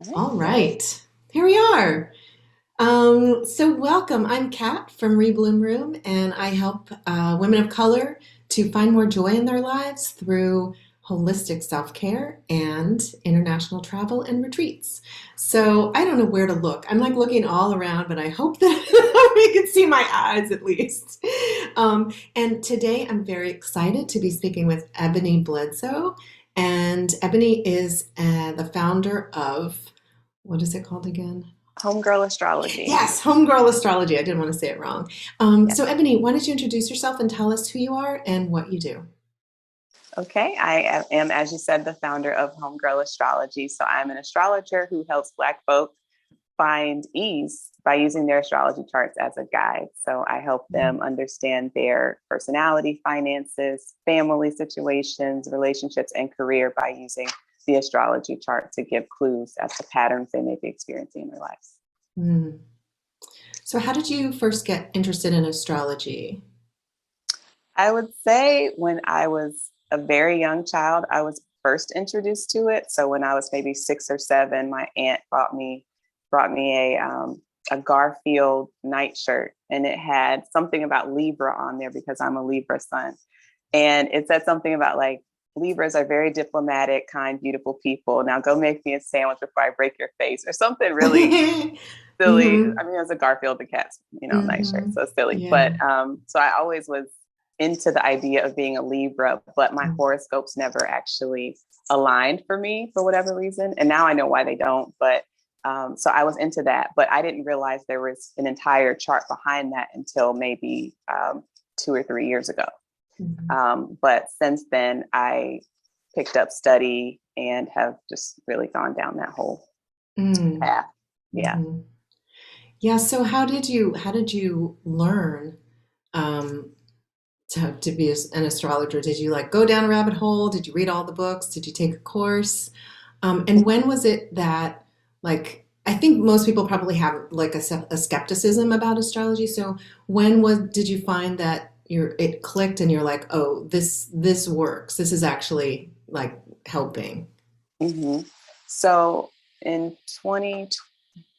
All right. All right, here we are. So welcome. I'm Kat from Rebloom Room, and I help women of color to find more joy in their lives through holistic self-care and international travel and retreats. So I don't know where to look. I'm like looking all around, but I hope that we can see my eyes at least. And today I'm very excited to be speaking with Ebony Bledsoe. And Ebony is the founder of, what is it called again? Homegirl Astrology. Yes, Homegirl Astrology. I didn't want to say it wrong. Yes. So, Ebony, why don't you introduce yourself and tell us who you are and what you do? Okay. I am, as you said, the founder of Homegirl Astrology. So I'm an astrologer who helps Black folk find ease by using their astrology charts as a guide. So I help them understand their personality, finances, family situations, relationships, and career by using the astrology chart to give clues as to patterns they may be experiencing in their lives. Mm. So, how did you first get interested in astrology? I would say when I was a very young child, I was first introduced to it. So when I was maybe 6 or 7, my aunt brought me a Garfield nightshirt, and it had something about Libra on there because I'm a Libra sun, and it said something about like Libras are very diplomatic, kind, beautiful people. Now go make me a sandwich before I break your face, or something really silly. Hmm. I mean, it was a Garfield the cat's, nightshirt, Hmm. so silly. Yeah. But so I always was into the idea of being a Libra, but my horoscopes never actually aligned for me for whatever reason. And now I know why they don't. But so I was into that, but I didn't realize there was an entire chart behind that until maybe 2 or 3 years ago. Mhm. But since then, I picked up study and have just really gone down that whole Mm. path. Yeah. Mhm. Yeah. So, how did you learn um, to be an astrologer? Did you like go down a rabbit hole? Did you read all the books? Did you take a course? And when was it that, like, I think most people probably have like a skepticism about astrology. So did you find that it clicked and you're like, oh, this works. This is actually like helping. hmm So in 20,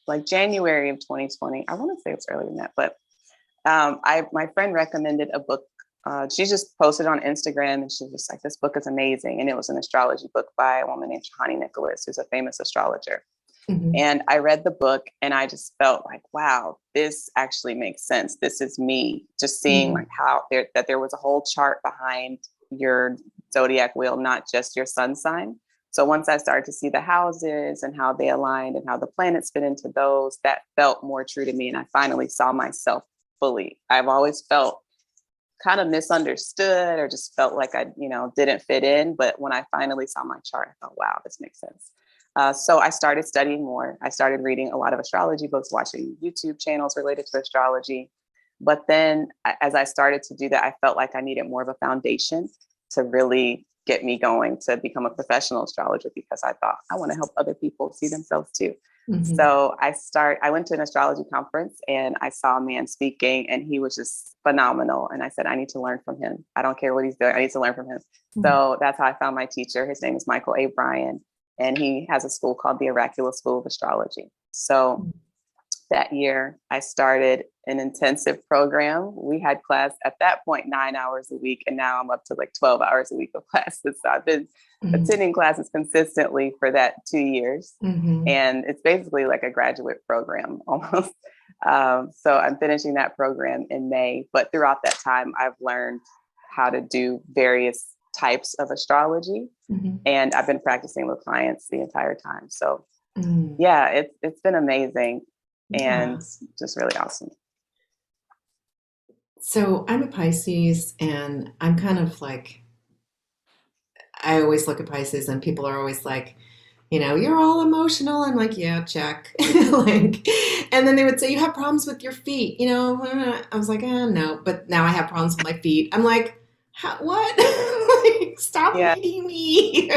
like January of 2020, I want to say it's earlier than that, but I my friend recommended a book. She just posted on Instagram, and she was just like, "This book is amazing," and it was an astrology book by a woman named Shahani Nicholas, who's a famous astrologer. Hmm. And I read the book, and I just felt like, "Wow, this actually makes sense. This is me." Just seeing Hmm. like how there was a whole chart behind your zodiac wheel, not just your sun sign. So once I started to see the houses and how they aligned and how the planets fit into those, that felt more true to me. And I finally saw myself fully. I've always felt kind of misunderstood or just felt like I, didn't fit in. But when I finally saw my chart, I thought, wow, this makes sense. So I started studying more. I started reading a lot of astrology books, watching YouTube channels related to astrology. But then as I started to do that, I felt like I needed more of a foundation to really get me going to become a professional astrologer, because I thought I want to help other people see themselves too. Hmm. So I went to an astrology conference and I saw a man speaking, and he was just phenomenal. And I said, I need to learn from him. I don't care what he's doing. I need to learn from him. So that's how I found my teacher. His name is Michael A. Bryan, and he has a school called the Oracular School of Astrology. So that year, I started an intensive program. We had class at that point 9 hours a week, and now I'm up to like 12 hours a week of classes. So I've been Hmm. attending classes consistently for that 2 years. Hmm. And it's basically like a graduate program almost. So I'm finishing that program in May. But throughout that time, I've learned how to do various types of astrology. Hmm. And I've been practicing with clients the entire time. So Hmm. yeah, it's been amazing and Yeah. just really awesome. So I'm a Pisces, and I'm kind of like, I always look at Pisces, and people are always like, you're all emotional. I'm like, yeah, check. Like, and then they would say, you have problems with your feet. I was like, no. But now I have problems with my feet. I'm like, what? Like, stop Yeah, reading me.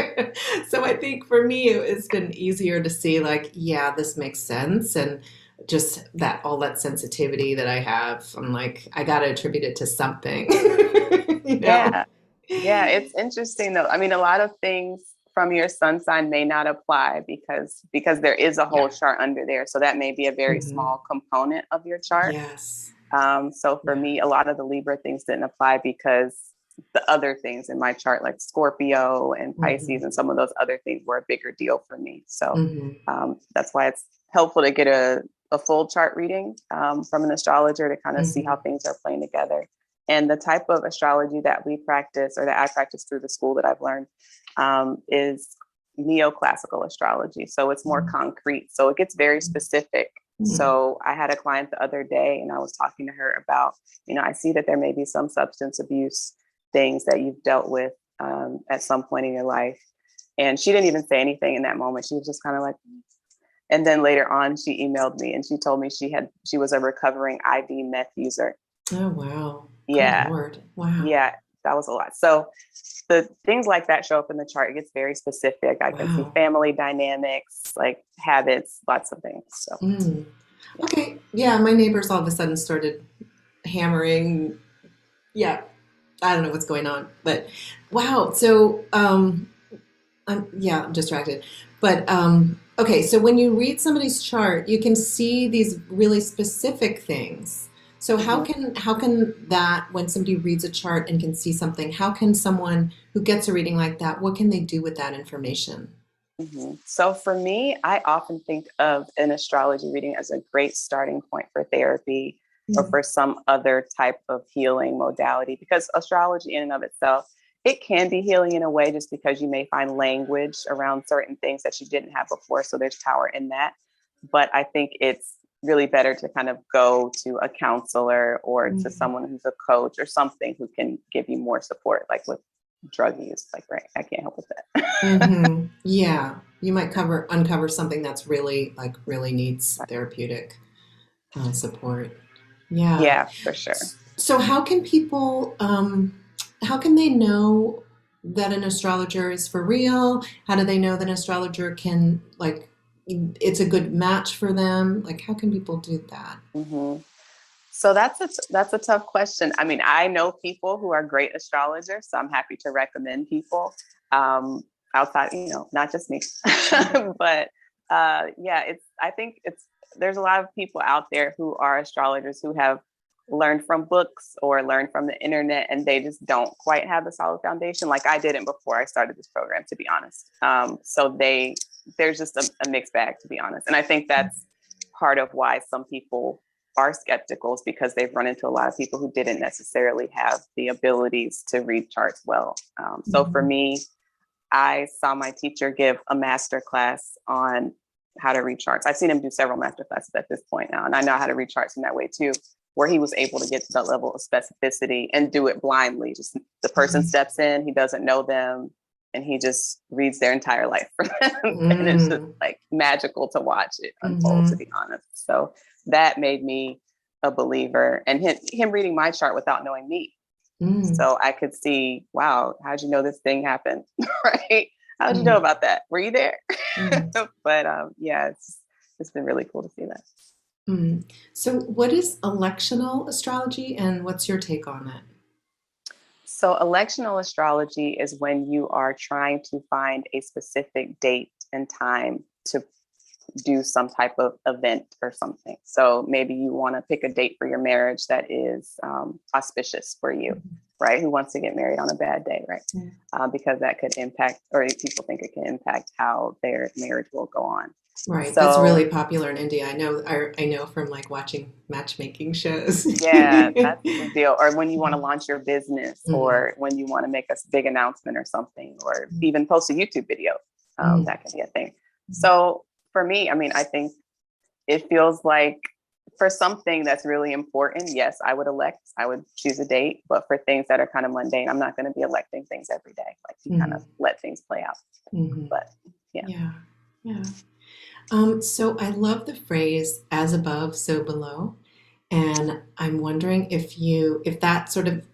So I think for me, it's been easier to see, like, yeah, this makes sense. And just all that sensitivity that I have, I'm like, I got to attribute it to something, you know? yeah, yeah. It's interesting though. I mean, a lot of things. from your sun sign may not apply because there is a whole Yeah. chart under there. So that may be a very Hmm. small component of your chart. Yes. So for Yeah. me, a lot of the Libra things didn't apply because the other things in my chart, like Scorpio and Hmm. Pisces and some of those other things were a bigger deal for me. So Hmm. that's why it's helpful to get a full chart reading from an astrologer to kind of see how Hmm. things are playing together. And the type of astrology that we practice or that I practice through the school that I've learned is neoclassical astrology. So it's more concrete. So it gets very specific. Hmm. So I had a client the other day and I was talking to her about, I see that there may be some substance abuse things that you've dealt with at some point in your life. And she didn't even say anything in that moment. She was just kind of like, and then later on, she emailed me and she told me she was a recovering IV meth user. Oh, wow. Good Yeah, Lord. Wow. yeah, that was a lot. So the things like that show up in the chart. It gets very specific. I can see Wow. family dynamics, like habits, lots of things. So Mm. yeah. Okay. Yeah, my neighbors all of a sudden started hammering. Yeah, I don't know what's going on, but wow. So, I'm distracted. But okay, so when you read somebody's chart, you can see these really specific things. So Mhm. how can that when somebody reads a chart and can see something, how can someone who gets a reading like that, what can they do with that information? So for me, I often think of an astrology reading as a great starting point for therapy or Mm, for some other type of healing modality because astrology in and of itself, it can be healing in a way just because you may find language around certain things that you didn't have before. So there's power in that. But I think it's really better to kind of go to a counselor or to mm, someone who's a coach or something who can give you more support, like with drug use. Like, right, I can't help with that. mm-hmm. Yeah, you might uncover something that's really really needs therapeutic support. Yeah. Yeah, for sure. So how can they know that an astrologer is for real? How do they know that an astrologer can it's a good match for them? Like how can people do that? hmm So that's a tough question. I mean, I know people who are great astrologers, so I'm happy to recommend people outside, not just me. But yeah, I think there's a lot of people out there who are astrologers who have learned from books or learned from the internet, and they just don't quite have the solid foundation. Like I didn't before I started this program, to be honest. So there's just a mixed bag, to be honest, and I think that's part of why some people are skeptical is because they've run into a lot of people who didn't necessarily have the abilities to read charts well. So for Mhm. me, I saw my teacher give a master class on how to read charts. I've seen him do several master classes at this point now, and I know how to read charts in that way too, where he was able to get to that level of specificity and do it blindly. Just the person Mhm. steps in, he doesn't know them, and he just reads their entire life for them. And it's just Mm. like magical to watch it unfold, to Mhm. be honest. So that made me a believer, and him reading my chart without knowing me. Mm. So I could see, wow, how'd you know this thing happened? Right? How'd you know Mm. about that? Were you there? Mm. But yeah, it's been really cool to see that. Mm. So what is electional astrology and what's your take on it? So electional astrology is when you are trying to find a specific date and time to do some type of event or something. So maybe you want to pick a date for your marriage that is auspicious for you, right? Who wants to get married on a bad day, right? Mm. Because that could impact, or people think it can impact how their marriage will go on. Right. That's really So popular in India. I know from like watching matchmaking shows. yeah, that's a big deal. Or when you want to launch your business, Mhm. or when you want to make a big announcement or something, or even post a YouTube video, Mhm. that can be a thing. So for me, I mean, I think it feels like for something that's really important, yes, I would choose a date. But for things that are kind of mundane, I'm not going to be electing things every day. Like you kind of Mhm. let things play out. Mhm. But yeah. Yeah. Yeah. So I love the phrase "as above, so below," and I'm wondering if that sort of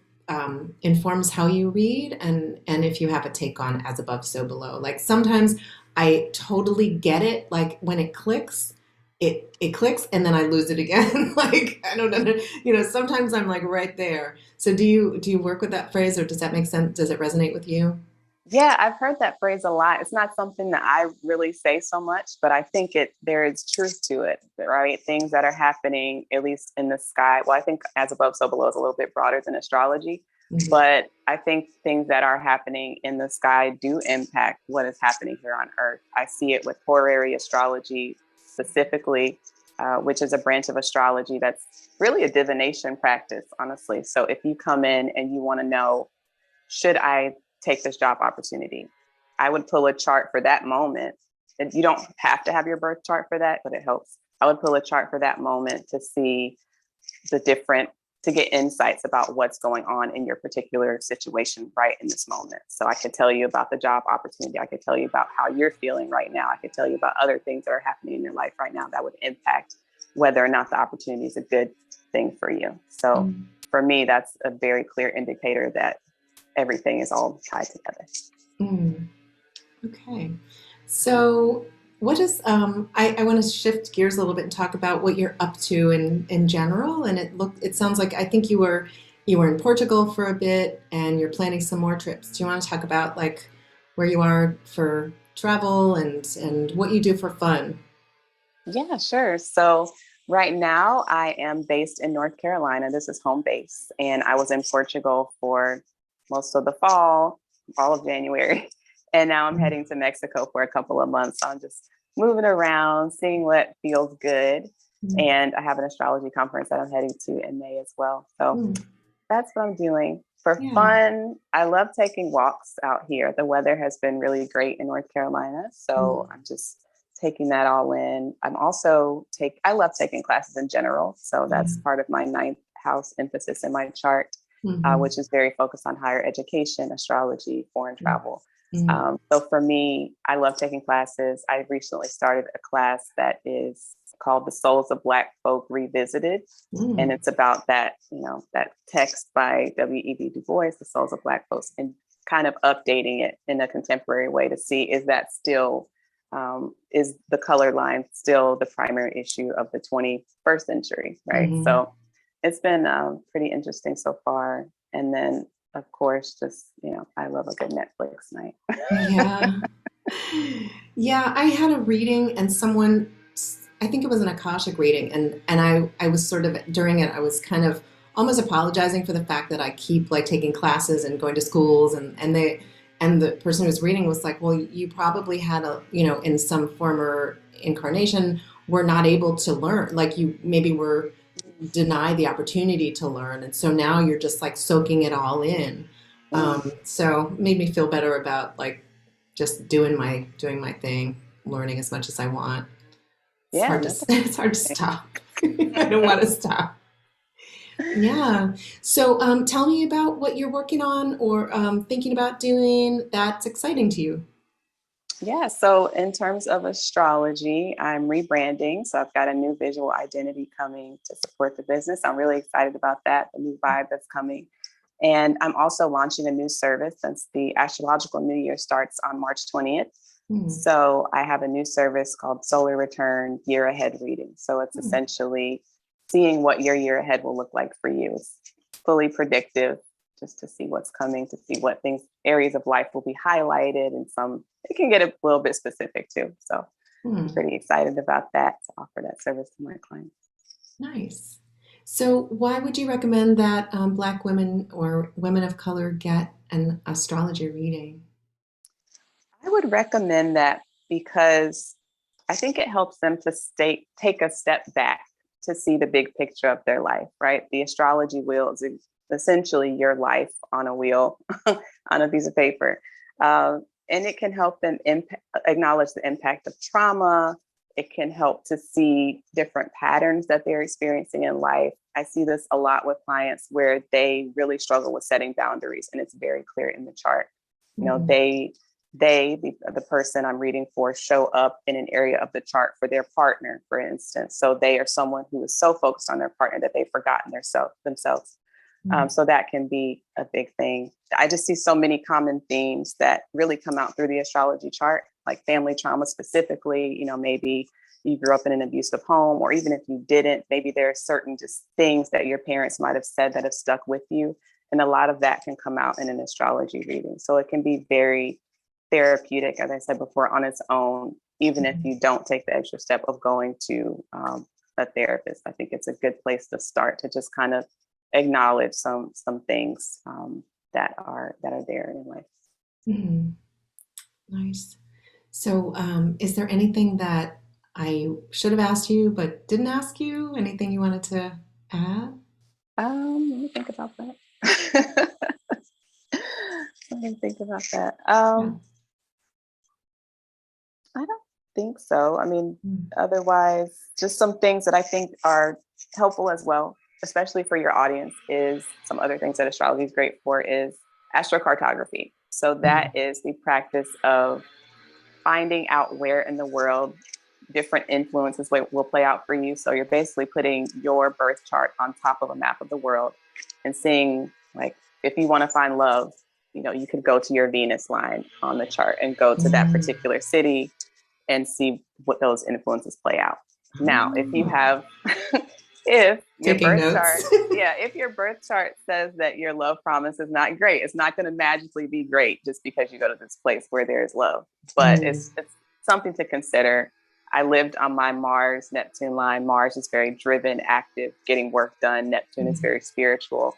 informs how you read, and if you have a take on "as above, so below." Like sometimes I totally get it, like when it clicks, it clicks, and then I lose it again. Like I don't know, sometimes I'm like right there. So do you work with that phrase, or does that make sense? Does it resonate with you? Yeah, I've heard that phrase a lot. It's not something that I really say so much, but I think there is truth to it, right? Things that are happening, at least in the sky. Well, I think as above, so below is a little bit broader than astrology, Mhm. but I think things that are happening in the sky do impact what is happening here on Earth. I see it with horary astrology specifically, which is a branch of astrology that's really a divination practice, honestly. So if you come in and you want to know, should I take this job opportunity? I would pull a chart for that moment. And you don't have to have your birth chart for that, but it helps. I would pull a chart for that moment to see the different, to get insights about what's going on in your particular situation right in this moment. So I could tell you about the job opportunity. I could tell you about how you're feeling right now. I could tell you about other things that are happening in your life right now that would impact whether or not the opportunity is a good thing for you. So Mm. for me, that's a very clear indicator that everything is all tied together. Mm. Okay. So, what is I want to shift gears a little bit and talk about what you're up to in general. And it sounds like I think you were in Portugal for a bit and you're planning some more trips. Do you want to talk about like where you are for travel and what you do for fun? Yeah, sure. So right now I am based in North Carolina. This is home base. And I was in Portugal for most of the fall, all of January. And now I'm Mm. heading to Mexico for a couple of months. So I'm just moving around, seeing what feels good. Mm. And I have an astrology conference that I'm heading to in May as well. So Mm. that's what I'm doing. For Yeah. fun, I love taking walks out here. The weather has been really great in North Carolina. So Mm. I'm just taking that all in. I love taking classes in general. So Yeah. that's part of my ninth house emphasis in my chart, Mm-hmm. which is very focused on higher education, astrology, foreign travel. Mm. So for me, I love taking classes. I recently started a class that is called The Souls of Black Folk Revisited. And Mm. it's about that, that text by W.E.B. Du Bois, The Souls of Black Folks, and kind of updating it in a contemporary way to see, is that still, is the color line still the primary issue of the 21st century, right? Mm. So it's been pretty interesting so far. And then, of course, just, I love a good Netflix night. Yeah. Yeah, I had a reading and someone, I think it was an Akashic reading, and I was sort of, during it, I was kind of almost apologizing for the fact that I keep like taking classes and going to schools and the person who was reading was like, well, you probably had in some former incarnation, were not able to learn. Like you maybe were denied the opportunity to learn. And so now you're just like soaking it all in. Mm. So made me feel better about like just doing my thing, learning as much as I want. It's Yeah, hard to no, that's it's hard to stop. I don't want to stop. Yeah. So tell me about what you're working on or thinking about doing that's exciting to you. Yeah, so in terms of astrology, I'm rebranding. So I've got a new visual identity coming to support the business. I'm really excited about that, the new vibe that's coming. And I'm also launching a new service since the astrological new year starts on March 20th. Hmm. So I have a new service called Solar Return Year Ahead Reading. So it's Hmm. essentially seeing what your year ahead will look like for you. It's fully predictive, just to see what's coming, to see what things, areas of life will be highlighted, and some, it can get a little bit specific too. So I'm Hmm. pretty excited about that, to offer that service to my clients. Nice. So why would you recommend that Black women or women of color get an astrology reading? I would recommend that because I think it helps them to take a step back to see the big picture of their life, right? The astrology wheel is essentially your life on a wheel, on a piece of paper. And it can help them acknowledge the impact of trauma. It can help to see different patterns that they're experiencing in life. I see this a lot with clients where they really struggle with setting boundaries, and it's very clear in the chart. You know, Hmm. the person I'm reading for, show up in an area of the chart for their partner, for instance. So they are someone who is so focused on their partner that they've forgotten themselves. So that can be a big thing. I just see so many common themes that really come out through the astrology chart, like family trauma specifically. Maybe you grew up in an abusive home, or even if you didn't, maybe there are certain just things that your parents might have said that have stuck with you. And a lot of that can come out in an astrology reading. So it can be very therapeutic, as I said before, on its own, even if you don't take the extra step of going to a therapist. I think it's a good place to start, to just kind of acknowledge some things that are there in life. Mm-hmm. Nice. So, is there anything that I should have asked you but didn't ask you? Anything you wanted to add? Let me think about that. Let me think about that. Yeah. I don't think so. I mean, Mm. otherwise, just some things that I think are helpful as well, especially for your audience, is some other things that astrology is great for is astrocartography. So Mm. that is the practice of finding out where in the world different influences will play out for you. So you're basically putting your birth chart on top of a map of the world and seeing, like, if you want to find love, you could go to your Venus line on the chart and go to that Mm. particular city and see what those influences play out. Now, if you Oh, have, if your taking birth notes. chart, yeah, if your birth chart says that your love promise is not great, it's not going to magically be great just because you go to this place where there is love. But Mm. it's something to consider. I lived on my Mars Neptune line. Mars is very driven, active, getting work done. Neptune is very spiritual.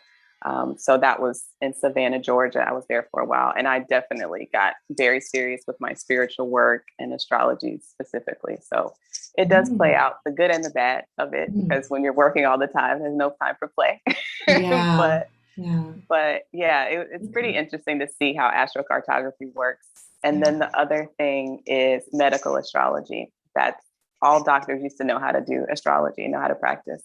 So that was in Savannah, Georgia. I was there for a while, and I definitely got very serious with my spiritual work and astrology specifically. So it does play Mm. out the good and the bad of it, Mm. because when you're working all the time, there's no time for play. Yeah. but Yeah. but yeah, it's pretty Okay. interesting to see how astrocartography works. And Yeah. then the other thing is medical astrology. That's all doctors used to know how to do astrology, know how to practice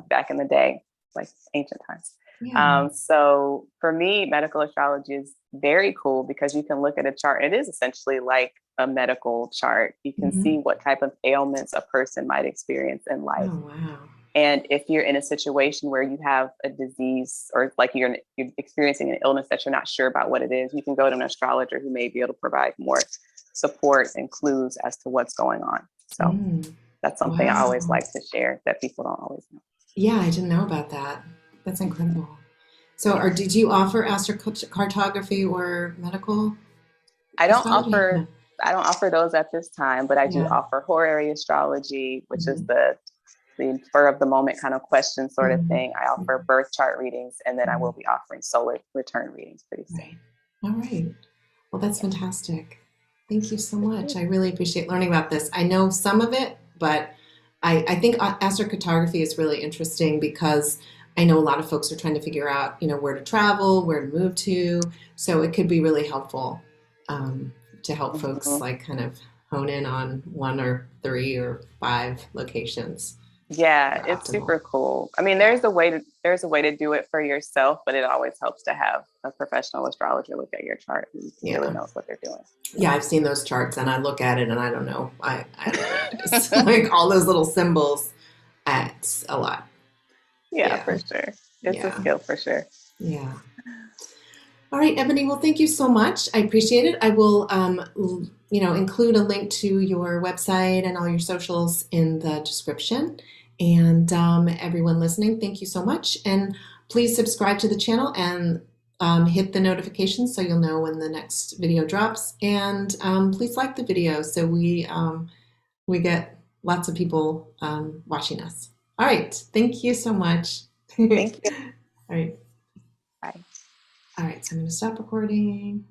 back in the day, like ancient times. Yeah. So for me, medical astrology is very cool because you can look at a chart. It is essentially like a medical chart. You can Mm-hmm. see what type of ailments a person might experience in life. Oh, wow. And if you're in a situation where you have a disease, or like you're experiencing an illness that you're not sure about what it is, you can go to an astrologer who may be able to provide more support and clues as to what's going on. So Mm. that's something I always Wow. like to share that people don't always know. Yeah, I didn't know about that. That's incredible. So, Yeah. did you offer astrocartography or medical I don't astrology? offer No. I don't offer those at this time, but I do Yeah. offer horary astrology, which is Mm-hmm. the spur of the moment kind of question sort of Mm-hmm. thing. I offer birth chart readings, and then I Mm-hmm. will be offering solar return readings pretty soon. Right. All right. Well, that's Yeah. fantastic. Thank you so For much. sure. I really appreciate learning about this. I know some of it, but I think astrocartography is really interesting because I know a lot of folks are trying to figure out, where to travel, where to move to. So it could be really helpful to help folks Mhm. like kind of hone in on one or three or five locations Yeah, that are it's optimal. super cool. I mean, Yeah. there's a way to do it for yourself, but it always helps to have a professional astrologer look at your chart who really Yeah. knows what they're doing. Yeah, I've seen those charts and I look at it and I don't know. I don't know what it is. Like all those little symbols, it's a lot. Yeah, Yeah. for sure. It's a Yeah. skill for sure. Yeah. All right, Ebony. Well, thank you so much. I appreciate it. I will, include a link to your website and all your socials in the description. And everyone listening, thank you so much. And please subscribe to the channel and hit the notifications so you'll know when the next video drops. And please like the video so we get lots of people watching us. All right. Thank you so much. All Thank you. right. Bye. All right. So I'm going to stop recording.